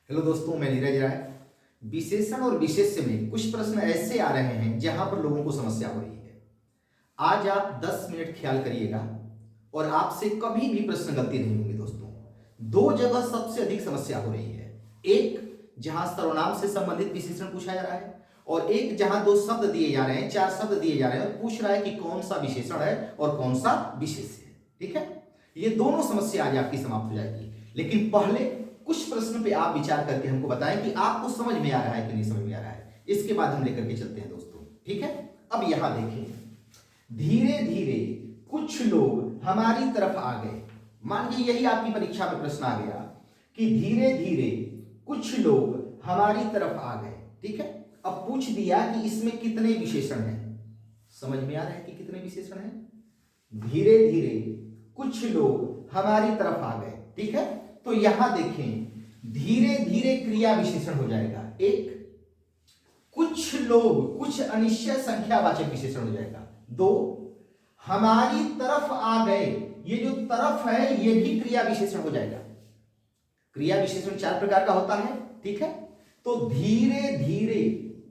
Hello दोस्तों, मैं नीरज राय। विशेषण और विशेष्य में कुछ प्रश्न ऐसे आ रहे हैं जहां पर लोगों को समस्या हो रही है। आज आप 10 मिनट ख्याल करिएगा और आपसे कभी भी प्रश्न गलती नहीं होंगे। दोस्तों, दो जगह सबसे अधिक समस्या हो रही है। एक जहां सर्वनाम से संबंधित विशेषण पूछा जा रहा है और एक जहां दो शब्द दिए जा रहे हैं, 4 शब्द दिए जा रहे हैं और पूछ रहा है कि कौन सा विशेषण है और कौन सा विशेष्य है। ठीक है, ये दोनों समस्या आज आपकी समाप्त हो जाएगी। लेकिन पहले कुछ प्रश्न पे आप विचार करके हमको बताएं कि आपको समझ में आ रहा है कि नहीं समझ में आ रहा है। इसके बाद हम लेकर के चलते हैं दोस्तों। ठीक है, अब यहां देखें, धीरे धीरे कुछ लोग हमारी तरफ आ गए। मान लीजिए यही आपकी परीक्षा में प्रश्न आ गया कि धीरे धीरे कुछ लोग हमारी तरफ आ गए। ठीक है, अब पूछ दिया कि इसमें कितने विशेषण हैं। समझ में आ रहा है कि कितने विशेषण हैं। धीरे धीरे कुछ लोग हमारी तरफ आ गए। ठीक है, तो यहां देखें, धीरे धीरे क्रिया विशेषण हो जाएगा एक। कुछ लोग, कुछ अनिश्चय संख्यावाचक विशेषण हो जाएगा दो। हमारी तरफ आ गए, ये जो तरफ है ये भी क्रिया विशेषण हो जाएगा। क्रिया विशेषण 4 प्रकार का होता है। ठीक है, तो धीरे धीरे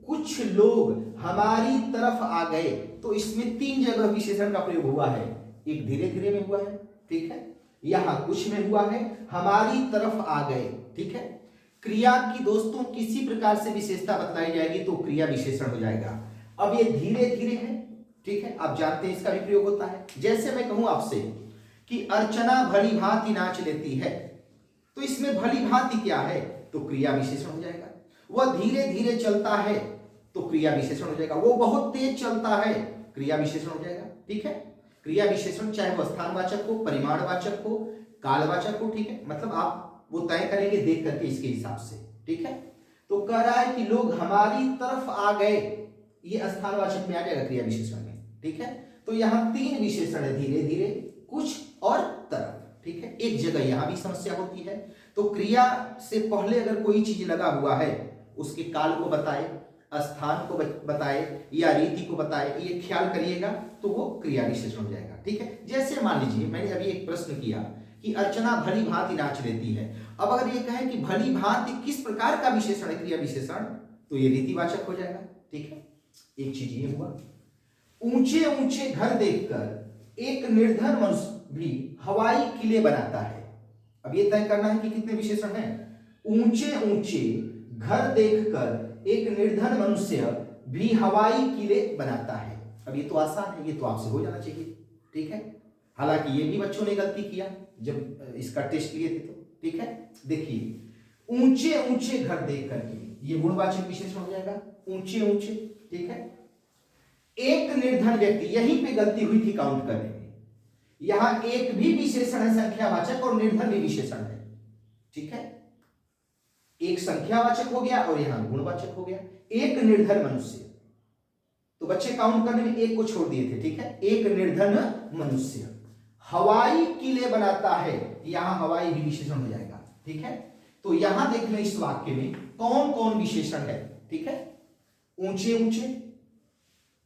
कुछ लोग हमारी तरफ आ गए, तो इसमें 3 जगह विशेषण का प्रयोग हुआ है। एक धीरे धीरे में हुआ है, ठीक है, यहां कुछ में हुआ है, हमारी तरफ आ गए। ठीक है, क्रिया की दोस्तों किसी प्रकार से विशेषता बतलाई जाएगी तो क्रिया विशेषण हो जाएगा। अब ये धीरे धीरे है, ठीक है, आप जानते हैं इसका भी प्रयोग होता है। जैसे मैं कहूं आपसे कि अर्चना भली भांति नाच लेती है, तो इसमें भली भांति क्या है, तो क्रिया विशेषण हो जाएगा। वह धीरे धीरे चलता है, तो क्रिया विशेषण हो जाएगा। वो बहुत तेज चलता है, क्रिया विशेषण हो जाएगा। ठीक है, क्रिया विशेषण चाहे वह स्थानवाचक हो, परिमाणवाचक हो, कालवाचक हो। ठीक है, मतलब आप वो तय करेंगे देख करके इसके हिसाब से। ठीक है, तो कह रहा है कि लोग हमारी तरफ आ गए, ये स्थानवाचक में आ जाएगा क्रिया विशेषण में। ठीक है, तो यहां 3 विशेषण है, धीरे धीरे, कुछ और तरफ। ठीक है, एक जगह यहां भी समस्या होती है। तो क्रिया से पहले अगर कोई चीज लगा हुआ है, उसके काल को बताए, स्थान को बताए या रीति को बताए, ये ख्याल करिएगा, तो वो क्रिया विशेषण हो जाएगा। ठीक है, जैसे मान लीजिए मैंने अभी एक प्रश्न किया कि अर्चना भली भांति नाच लेती है। अब अगर ये कहे कि भली भांति किस प्रकार का विशेषण है, क्रिया विशेषण, तो ये रीतिवाचक हो जाएगा। ठीक है, एक चीज ये हुआ। ऊंचे ऊंचे घर देखकर एक निर्धन मनुष्य भी हवाई किले बनाता है। अब ये तय करना है कि कितने विशेषण हैं। ऊंचे ऊंचे घर देखकर एक निर्धन मनुष्य भी हवाई किले बनाता है। अब ये तो आसान है, ये तो आपसे हो जाना चाहिए। ठीक है, हालांकि ये भी बच्चों ने गलती किया जब इसका टेस्ट लिए थे। तो ठीक है, देखिए, ऊंचे ऊंचे घर देख करके ये गुणवाचक विशेषण हो जाएगा, ऊंचे ऊंचे। ठीक है, एक निर्धन व्यक्ति, यहीं पे गलती हुई थी काउंट करने में। यहां एक भी विशेषण है संख्यावाचक और निर्धन भी विशेषण है। ठीक है, एक संख्यावाचक हो गया और यहां गुणवाचक हो गया। एक निर्धन मनुष्य, तो बच्चे काउंट करने में एक को छोड़ दिए थे। ठीक है, एक निर्धन मनुष्य हवाई किले बनाता है, यहां हवाई भी विशेषण हो जाएगा। ठीक है, तो यहां देख लें इस वाक्य में कौन कौन विशेषण है। ठीक है, ऊंचे ऊंचे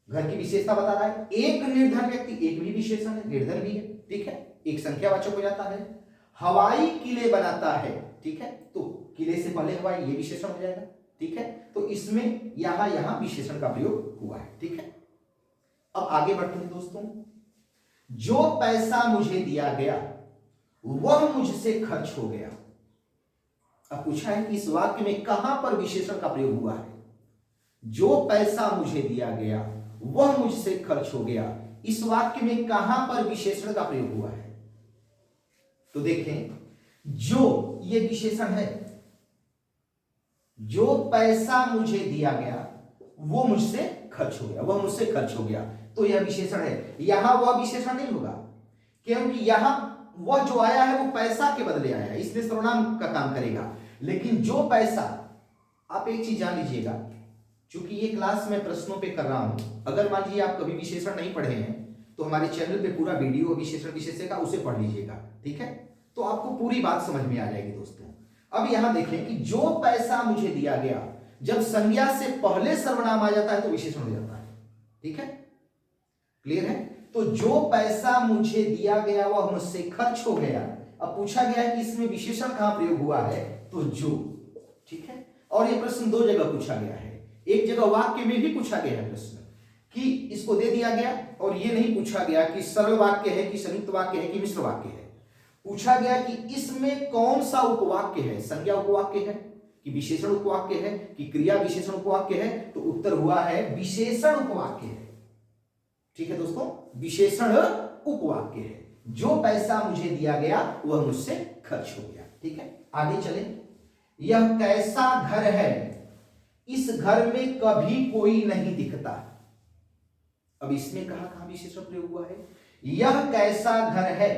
घर की विशेषता बता रहा है। एक निर्धन व्यक्ति, एक भी विशेषण है, निर्धन भी है। ठीक है, एक संख्यावाचक हो जाता है। हवाई किले बनाता है, ठीक है, तो किले से पहले हवाई, ये विशेषण हो जाएगा। ठीक है, तो इसमें यहां यहां विशेषण का प्रयोग हुआ है। ठीक है, अब आगे बढ़ते हैं दोस्तों। जो पैसा मुझे दिया गया वह मुझसे खर्च हो गया। अब पूछा है कि इस वाक्य में कहां पर विशेषण का प्रयोग हुआ है। जो पैसा मुझे दिया गया वह मुझसे खर्च हो गया, इस वाक्य में कहां पर विशेषण का प्रयोग हुआ है। तो देखें, जो ये विशेषण है, जो पैसा मुझे दिया गया वो मुझसे खर्च हो गया, वह मुझसे खर्च हो गया, तो यह विशेषण है। यहां वह विशेषण नहीं होगा, क्योंकि यहां वह जो आया है वो पैसा के बदले आया है, इसलिए सर्वनाम का काम करेगा। लेकिन जो पैसा, आप एक चीज जान लीजिएगा, चूंकि ये क्लास मैं प्रश्नों पे कर रहा हूं, अगर मान लीजिए आप कभी विशेषण नहीं पढ़े हैं तो हमारे चैनल पे पूरा वीडियो विशेषण विशेष्य का, उसे पढ़ लीजिएगा। ठीक है, तो आपको पूरी बात समझ में आ जाएगी दोस्तों। अब यहां देखें कि जो पैसा मुझे दिया गया, जब संज्ञा से पहले सर्वनाम आ जाता है तो विशेषण हो जाता है। ठीक है, क्लियर है। तो जो पैसा मुझे दिया गया वह मुझसे खर्च हो गया। अब पूछा गया है कि इसमें विशेषण कहां प्रयोग हुआ है, तो जो। ठीक है। और ये प्रश्न दो जगह पूछा गया है, एक जगह वाक्य में भी पूछा गया है प्रश्न कि इसको दे दिया गया, और ये नहीं पूछा गया कि सरल वाक्य है कि संयुक्त वाक्य है कि मिश्र वाक्य है। पूछा गया कि इसमें कौन सा उपवाक्य है, संज्ञा उपवाक्य है कि विशेषण उपवाक्य है कि क्रिया विशेषण उपवाक्य है। तो उत्तर हुआ है विशेषण उपवाक्य है। ठीक है दोस्तों, विशेषण उपवाक्य है। जो पैसा मुझे दिया गया वह मुझसे खर्च हो गया। ठीक है, आगे चले। यह कैसा घर है, इस घर में कभी कोई नहीं दिखता। अब इसमें कहां विशेषण प्रयोग हुआ है? यह कैसा घर है,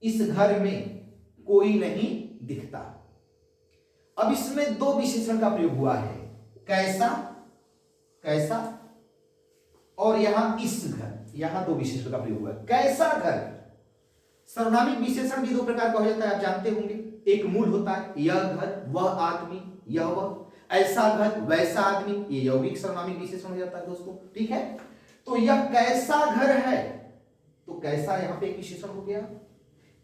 इस घर में कोई नहीं दिखता। अब इसमें दो विशेषण का प्रयोग हुआ है, कैसा, कैसा, और यहां इस घर, यहां दो विशेषण का प्रयोग हुआ है। कैसा घर, सर्वनामिक विशेषण भी दो प्रकार का हो जाता है, आप जानते होंगे। एक मूल होता है, यह घर, वह आदमी, यह वह। ऐसा घर, वैसा आदमी, ये यौगिक सर्वनामिक विशेषण हो जाता है दोस्तों। ठीक है, तो यह कैसा घर है, तो कैसा यहां पे एक विशेषण हो गया।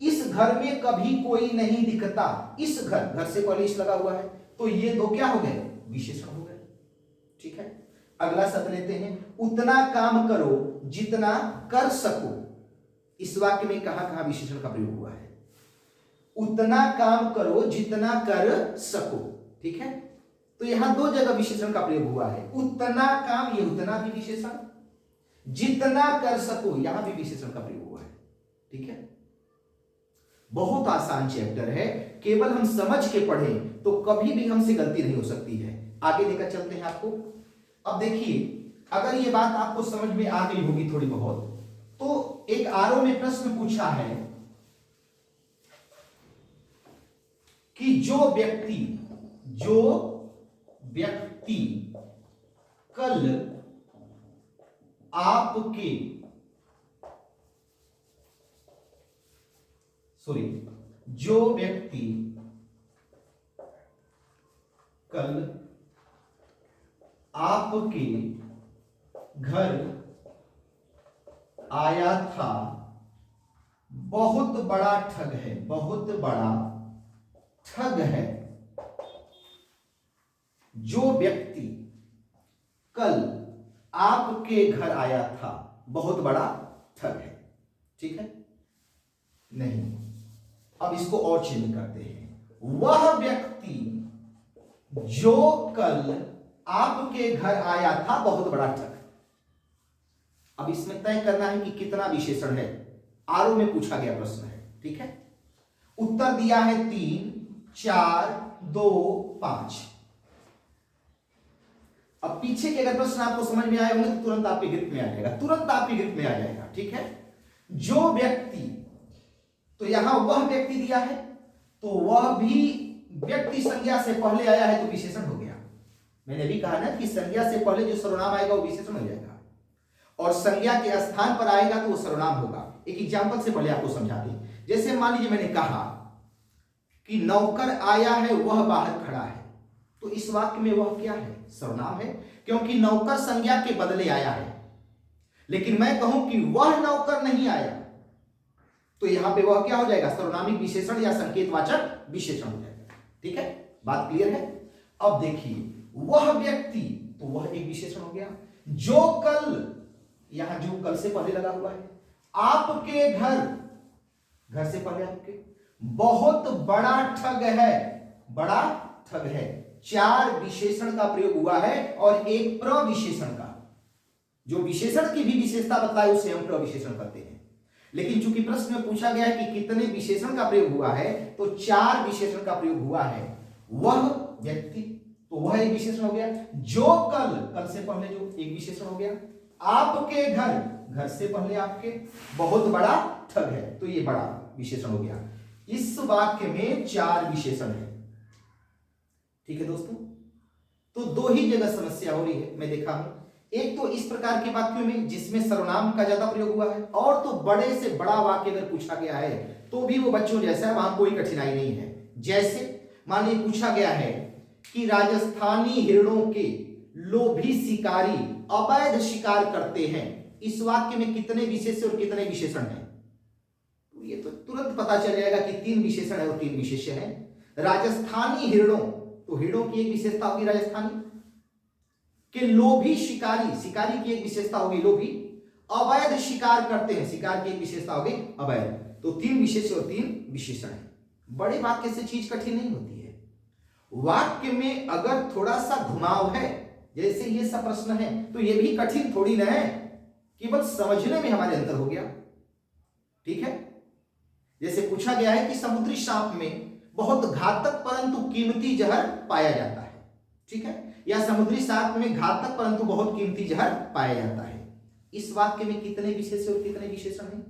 इस घर में कभी कोई नहीं दिखता, इस घर, घर से पहले इस लगा हुआ है, तो ये दो क्या हो गए, विशेषण हो गए। ठीक है, अगला शब्द लेते हैं, उतना काम करो जितना कर सको। इस वाक्य में कहां विशेषण का प्रयोग हुआ है? उतना काम करो जितना कर सको। ठीक है, तो यहां दो जगह विशेषण का प्रयोग हुआ है। उतना काम, ये उतना भी विशेषण, जितना कर सको यहां भी विशेषण का प्रयोग हुआ है। ठीक है, बहुत आसान चैप्टर है, केवल हम समझ के पढ़ें तो कभी भी हमसे गलती नहीं हो सकती है। आगे लेकर चलते हैं आपको। अब देखिए, अगर ये बात आपको समझ में आ गई होगी थोड़ी बहुत, तो एक आरओ में प्रश्न पूछा है कि जो व्यक्ति कल आपके जो व्यक्ति कल आपके घर आया था, बहुत बड़ा ठग है, बहुत बड़ा ठग है। जो व्यक्ति कल आपके घर आया था, बहुत बड़ा ठग है। ठीक है, नहीं, अब इसको और चेंज करते हैं। वह व्यक्ति जो कल आपके घर आया था, बहुत बड़ा ठग। अब इसमें तय करना है कि कितना विशेषण है, आरओ में पूछा गया प्रश्न है। ठीक है, उत्तर दिया है 3, 4, 2, 5। अब पीछे के अगर प्रश्न आपको समझ में आए होंगे तो तुरंत आपके ग्रिप में आ जाएगा, तुरंत आपके ग्रिप में आ जाएगा। ठीक है, जो व्यक्ति, तो यहां वह व्यक्ति दिया है, तो वह भी व्यक्ति संज्ञा से पहले आया है तो विशेषण हो गया। मैंने भी कहा ना कि संज्ञा से पहले जो सर्वनाम आएगा वो विशेषण हो जाएगा, और संज्ञा के स्थान पर आएगा तो वो सर्वनाम होगा। एक एग्जांपल से पहले आपको समझा दें, जैसे मान लीजिए मैंने कहा कि नौकर आया है, वह बाहर खड़ा है, तो इस वाक्य में वह क्या है, सर्वनाम है, क्योंकि नौकर संज्ञा के बदले आया है। लेकिन मैं कहूं कि वह नौकर नहीं आया, तो यहां पे वह क्या हो जाएगा, सर्वनामिक विशेषण या संकेतवाचक विशेषण हो जाएगा। ठीक है, बात क्लियर है। अब देखिए, वह व्यक्ति, तो वह एक विशेषण हो गया। जो कल, यहां जो कल से पहले लगा हुआ है, आपके घर, घर से पहले आपके, बहुत बड़ा ठग है, बड़ा ठग है। 4 विशेषण का प्रयोग हुआ है और एक प्रविशेषण का। जो विशेषण की भी विशेषता बताए उसे हम प्रविशेषण करते हैं। लेकिन चूंकि प्रश्न में पूछा गया है कि कितने विशेषण का प्रयोग हुआ है, तो 4 विशेषण का प्रयोग हुआ है। वह व्यक्ति, तो वह एक विशेषण हो गया। जो कल, कल से पहले जो, एक विशेषण हो गया। आपके घर, घर से पहले आपके, बहुत बड़ा ठग है, तो ये बड़ा विशेषण हो गया। इस वाक्य में 4 विशेषण है। ठीक है दोस्तों, तो 2 ही जगह समस्या हो रही है, मैं देखा हूं। एक तो इस प्रकार के वाक्यों में जिसमें सर्वनाम का ज्यादा प्रयोग हुआ है, और तो बड़े से बड़ा वाक्य अगर पूछा गया है तो भी वो बच्चों जैसा है, वहां कोई कठिनाई नहीं है। जैसे मान लीजिए पूछा गया है कि राजस्थानी हिरणों के लोभी शिकारी अवैध शिकार करते हैं, इस वाक्य में कितने विशेष्य और कितने विशेषण हैं? तो ये तो तुरंत पता चल जाएगा कि 3 विशेषण है और 3 विशेष्य है। राजस्थानी हिरणों, तो हिरणों की एक विशेषता होगी राजस्थानी कि लोभी शिकारी, शिकारी की एक विशेषता होगी लोभी, अवैध शिकार करते हैं, शिकार की एक विशेषता होगी अवैध। तो 3 विशेष और 3 विशेषण है। बड़े वाक्य से चीज कठिन नहीं होती है। वाक्य में अगर थोड़ा सा घुमाव है, जैसे ये सब प्रश्न है, तो ये भी कठिन थोड़ी ना है, केवल समझने में हमारे अंतर हो गया। ठीक है, जैसे पूछा गया है कि समुद्री सांप में बहुत घातक परंतु कीमती जहर पाया जाता है। ठीक है, या समुद्री सांप में घातक परंतु बहुत कीमती जहर पाया जाता है। इस वाक्य में कितने विशेष और कितने विशेषण हैं?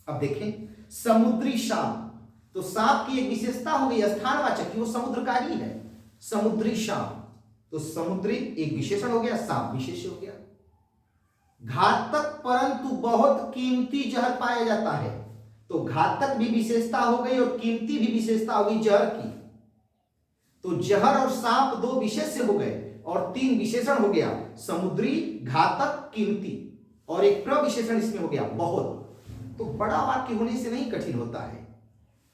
अब देखें, समुद्री सांप, तो सांप की एक विशेषता हो गई स्थानवाचक की, वो समुद्र का ही है। समुद्री सांप, तो समुद्री एक विशेषण हो गया, सांप विशेष हो गया। घातक परंतु बहुत कीमती जहर पाया जाता है, तो घातक भी विशेषता हो गई और कीमती भी विशेषता हो गई जहर की। तो जहर और सांप 2 विशेष्य हो गए और 3 विशेषण हो गया, समुद्री, घातक, कीमती, और एक प्रविशेषण इसमें हो गया बहुत। तो बड़ा वाक्य होने से नहीं कठिन होता है,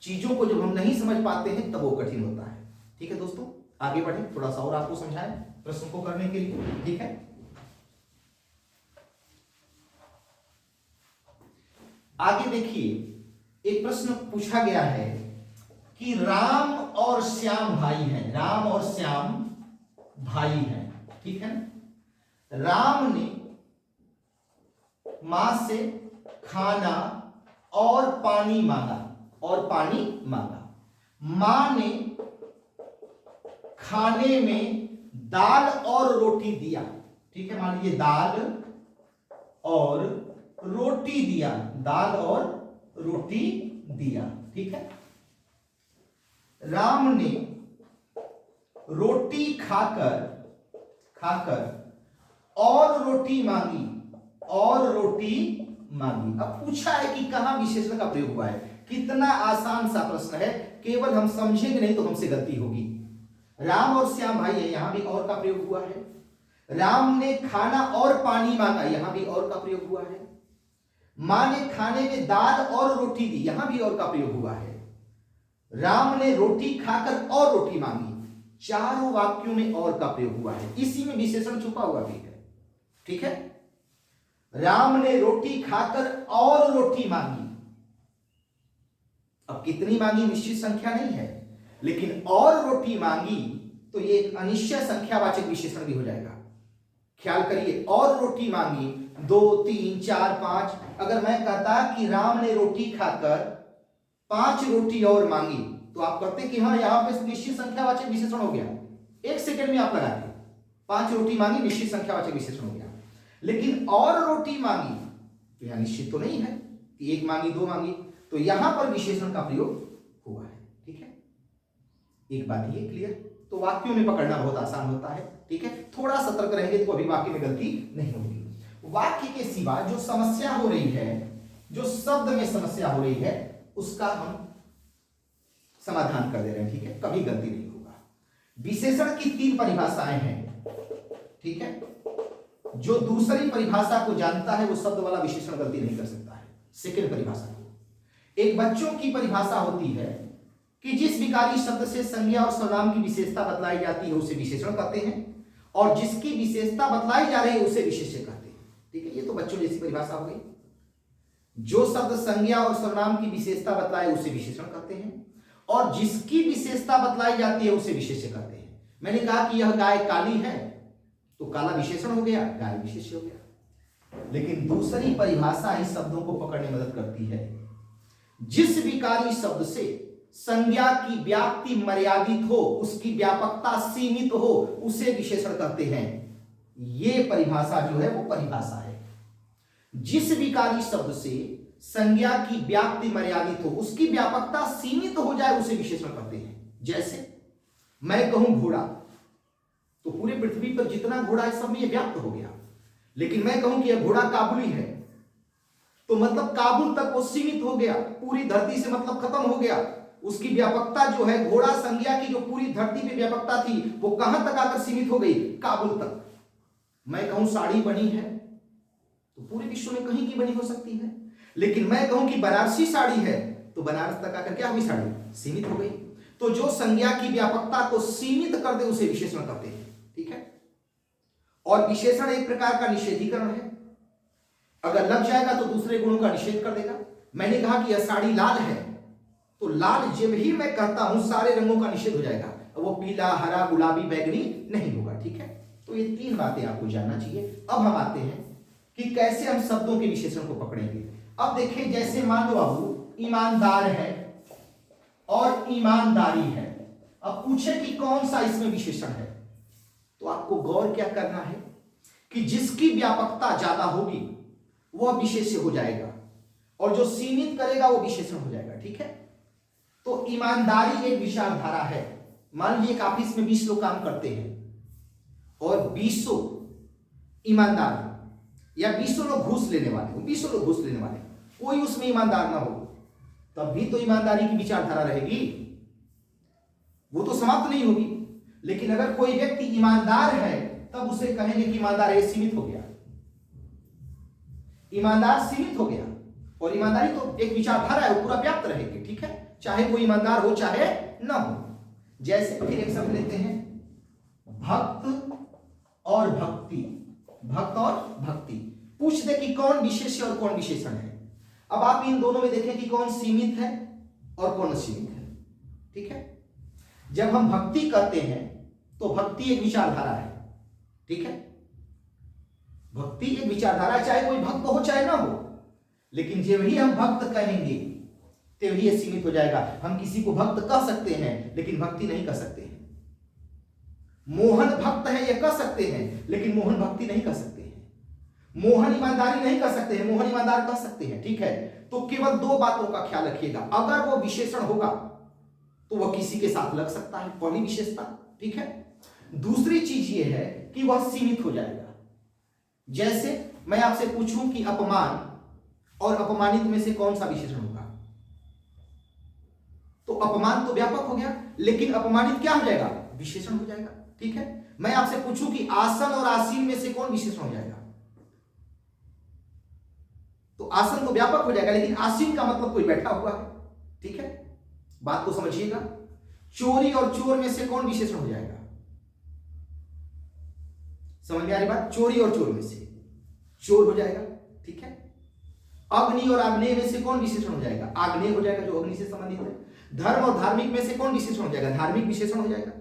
चीजों को जब हम नहीं समझ पाते हैं तब वो कठिन होता है। ठीक है दोस्तों, आगे बढ़े, थोड़ा सा और आपको समझाएं प्रश्न को करने के लिए। ठीक है, आगे देखिए, एक प्रश्न पूछा गया है कि राम और श्याम भाई हैं, राम और श्याम भाई हैं। ठीक है, राम ने मां से खाना और पानी मांगा, और पानी मांगा। मां ने खाने में दाल और रोटी दिया। ठीक है, मान लीजिए दाल और रोटी दिया, दाल और रोटी दिया। ठीक है, राम ने रोटी खाकर और रोटी मांगी, और रोटी मांगी। अब पूछा है कि कहां विशेषण का प्रयोग हुआ है। कितना आसान सा प्रश्न है, केवल हम समझेंगे नहीं तो हमसे गलती होगी। राम और श्याम भाई है, यहां भी और का प्रयोग हुआ है। राम ने खाना और पानी मांगा, यहां भी और का प्रयोग हुआ है। मां ने खाने में दाल और रोटी दी, यहां भी और का प्रयोग हुआ है। राम ने रोटी खाकर और रोटी मांगी, चारों वाक्यों में और का प्रयोग हुआ है। इसी में विशेषण छुपा हुआ भी है। ठीक है, राम ने रोटी खाकर और रोटी मांगी। अब कितनी मांगी निश्चित संख्या नहीं है, लेकिन और रोटी मांगी तो ये एक अनिश्चय संख्यावाचक विशेषण भी हो जाएगा। ख्याल करिए, और रोटी मांगी 2, 3, 4, 5। अगर मैं कहता कि राम ने रोटी खाकर 5 रोटी और मांगी, तो आप कहते कि हाँ यहां पे निश्चित संख्यावाचक विशेषण हो गया। 1 सेकंड में आप लगाते, 5 रोटी मांगी, निश्चित संख्यावाचक विशेषण हो गया। लेकिन और रोटी मांगी तो यहां निश्चित तो नहीं है कि 1 मांगी 2 मांगी, तो यहां पर विशेषण का प्रयोग हुआ है। ठीक है, एक बात ये क्लियर। तो वाक्यों में पकड़ना बहुत आसान होता है। ठीक है, थोड़ा सतर्क रहेंगे तो अभी वाक्य में गलती नहीं होगी। वाक्य के सिवा जो समस्या हो रही है, जो शब्द में समस्या हो रही है, उसका हम समाधान कर दे रहे हैं। ठीक है, कभी गलती नहीं होगा। विशेषण की 3 परिभाषाएं हैं। ठीक है, जो दूसरी परिभाषा को जानता है वो शब्द वाला विशेषण गलती नहीं कर सकता है। सेकंड परिभाषा को, एक बच्चों की परिभाषा होती है कि जिस विकारी शब्द से संज्ञा और सर्वनाम की विशेषता बतलाई जाती है उसे विशेषण कहते हैं, और जिसकी विशेषता बतलाई जा रही है उसे विशेष्य कहते हैं। ठीक है, ये तो बच्चों जैसी परिभाषा हो गई। जो शब्द संज्ञा और सर्वनाम की विशेषता बतलाए उसे विशेषण कहते हैं, और जिसकी विशेषता बतलाई जाती है उसे विशेष्य कहते हैं। मैंने कहा कि यह गाय काली है, तो काला विशेषण हो गया, गाय विशेष्य हो गया। लेकिन दूसरी परिभाषा इस शब्दों को पकड़ने में मदद करती है। जिस विकारी शब्द से संज्ञा की व्याप्ति मर्यादित हो, उसकी व्यापकता सीमित हो, उसे विशेषण कहते हैं। यह परिभाषा जो है वो परिभाषा है। जिस विकारी शब्द से संज्ञा की व्याप्ति मर्यादित हो, उसकी व्यापकता सीमित हो जाए, उसे विशेषण कहते हैं। जैसे मैं कहूं घोड़ा, तो पूरे पृथ्वी पर जितना घोड़ा है सब में व्याप्त हो गया। लेकिन मैं कहूं कि यह घोड़ा काबुली है, तो मतलब काबुल तक वो सीमित हो गया, पूरी धरती से मतलब खत्म हो गया। उसकी व्यापकता जो है, घोड़ा संज्ञा की जो पूरी धरती पे व्यापकता थी, वो कहां तक आकर सीमित हो गई? काबुल तक। मैं कहूं साड़ी बनी है, तो पूरे विश्व में कहीं की बनी हो सकती है। लेकिन मैं कहूं कि बनारसी साड़ी है, तो बनारस तक आकर क्या हुई? साड़ी सीमित हो गई। तो जो संज्ञा की व्यापकता को सीमित कर दे उसे विशेषण कहते हैं। ठीक है, और विशेषण एक प्रकार का निषेधीकरण है। अगर लग जाएगा तो दूसरे गुणों का निषेध कर देगा। मैंने कहा कि यह साड़ी लाल है, तो लाल जब ही मैं कहता हूं सारे रंगों का निषेध हो जाएगा, वो पीला, हरा, गुलाबी, बैगनी नहीं होगा। ठीक है, तो ये तीन बातें आपको जानना चाहिए। अब हम आते हैं कि कैसे हम शब्दों के विशेषण को पकड़ेंगे। अब देखिए, जैसे मान लो बाबू ईमानदार है और ईमानदारी है। अब पूछे कि कौन सा इसमें विशेषण है, तो आपको गौर क्या करना है कि जिसकी व्यापकता ज्यादा होगी वह विशेष्य हो जाएगा, और जो सीमित करेगा वो विशेषण हो जाएगा। ठीक है, तो ईमानदारी एक विचारधारा है। मान लीजिए एक ऑफिस में 20 लोग काम करते हैं और 20 ईमानदार हैं, या 20 लोग घूस लेने वाले हो, 20 लोग घूस लेने वाले, कोई उसमें ईमानदार ना हो, तब भी तो ईमानदारी की विचारधारा रहेगी, वो तो समाप्त नहीं होगी। लेकिन अगर कोई व्यक्ति ईमानदार है तब उसे कहेंगे कि ईमानदार है, सीमित हो गया, ईमानदार सीमित हो गया। और ईमानदारी तो एक विचारधारा है, वो पूरा व्याप्त रहेगी। ठीक है, चाहे कोई ईमानदार हो चाहे ना हो। जैसे फिर एक शब्द लेते हैं, भक्त और भक्ति। भक्त और भक्ति, पूछ दे कि कौन विशेष्य और कौन विशेषण है। अब आप इन दोनों में देखें कि कौन सीमित है और कौन असीमित है। ठीक है, जब हम भक्ति कहते हैं तो भक्ति एक विचारधारा है। ठीक है, भक्ति एक विचारधारा, चाहे कोई भक्त हो चाहे ना हो। लेकिन जब ही हम भक्त कहेंगे तभी ये सीमित हो जाएगा। हम किसी को भक्त कह सकते हैं लेकिन भक्ति नहीं कह सकते हैं। मोहन भक्त है ये कह सकते हैं, लेकिन मोहन भक्ति नहीं कह सकते हैं। मोहन ईमानदारी नहीं कह सकते हैं, मोहन ईमानदार कह सकते हैं। ठीक है, तो केवल दो बातों का ख्याल रखिएगा। अगर वो विशेषण होगा तो वह किसी के साथ लग सकता है, पहली विशेषता। ठीक है, दूसरी चीज ये है कि वह सीमित हो जाएगा। जैसे मैं आपसे पूछूं कि अपमान और अपमानित में से कौन सा विशेषण होगा, तो अपमान तो व्यापक हो गया, लेकिन अपमानित क्या हो जाएगा, विशेषण हो जाएगा। ठीक है, मैं आपसे पूछूं कि आसन और आसीन में से कौन विशेषण हो जाएगा, तो आसन तो व्यापक हो जाएगा, लेकिन आसीन का मतलब कोई बैठा हुआ है। ठीक है, बात को समझिएगा। चोरी और चोर में से कौन विशेषण हो जाएगा, समझ में आ रही बात, चोरी और चोर में से चोर हो जाएगा। ठीक है, अग्नि और आग्नेय में से कौन विशेषण हो जाएगा, आग्नेय हो जाएगा, जो अग्नि से संबंधित है। धर्म और धार्मिक में से कौन विशेषण हो जाएगा, धार्मिक विशेषण हो जाएगा।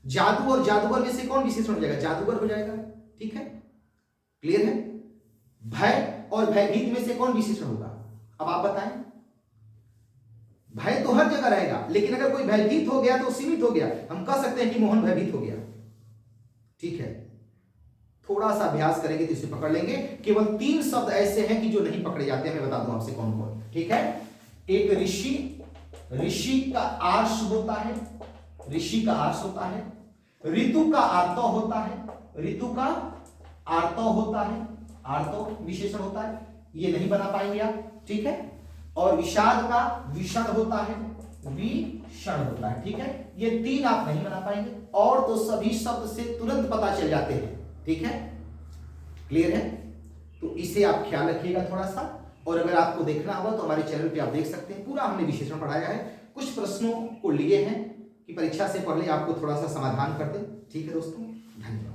जादू और जादूगर में से कौन विशेषण हो जाएगा, जादूगर हो जाएगा। ठीक है, क्लियर है। भय और भयभीत में से कौन विशेषण होगा, अब आप बताएं। भय तो हर जगह रहेगा, लेकिन अगर कोई भयभीत हो गया तो सीमित हो गया, हम कह सकते हैं कि मोहन भयभीत हो गया। ठीक है, थोड़ा सा अभ्यास करेंगे तो इसे पकड़ लेंगे। केवल 3 शब्द ऐसे हैं कि जो नहीं पकड़े जाते हैं, मैं बता दूं आपसे कौन कौन। ठीक है, एक ऋषि, ऋषि का आर्ष होता है, ऋषि का आर्ष होता है। ऋतु का आर्तव होता है, ऋतु का आर्तव होता है, आर्तव विशेषण होता है, ये नहीं बना पाएंगे आप। ठीक है, और विषाद का विषण होता है, विषण होता है। ठीक है, ये 3 आप नहीं बना पाएंगे, और तो सभी शब्द से तुरंत पता चल जाते हैं। ठीक है, क्लियर है। तो इसे आप ख्याल रखिएगा थोड़ा सा, और अगर आपको देखना होगा तो हमारे चैनल पे आप देख सकते हैं, पूरा हमने विशेषण पढ़ाया है। कुछ प्रश्नों को लिए हैं कि परीक्षा से पहले आपको थोड़ा सा समाधान कर दे। ठीक है दोस्तों, धन्यवाद।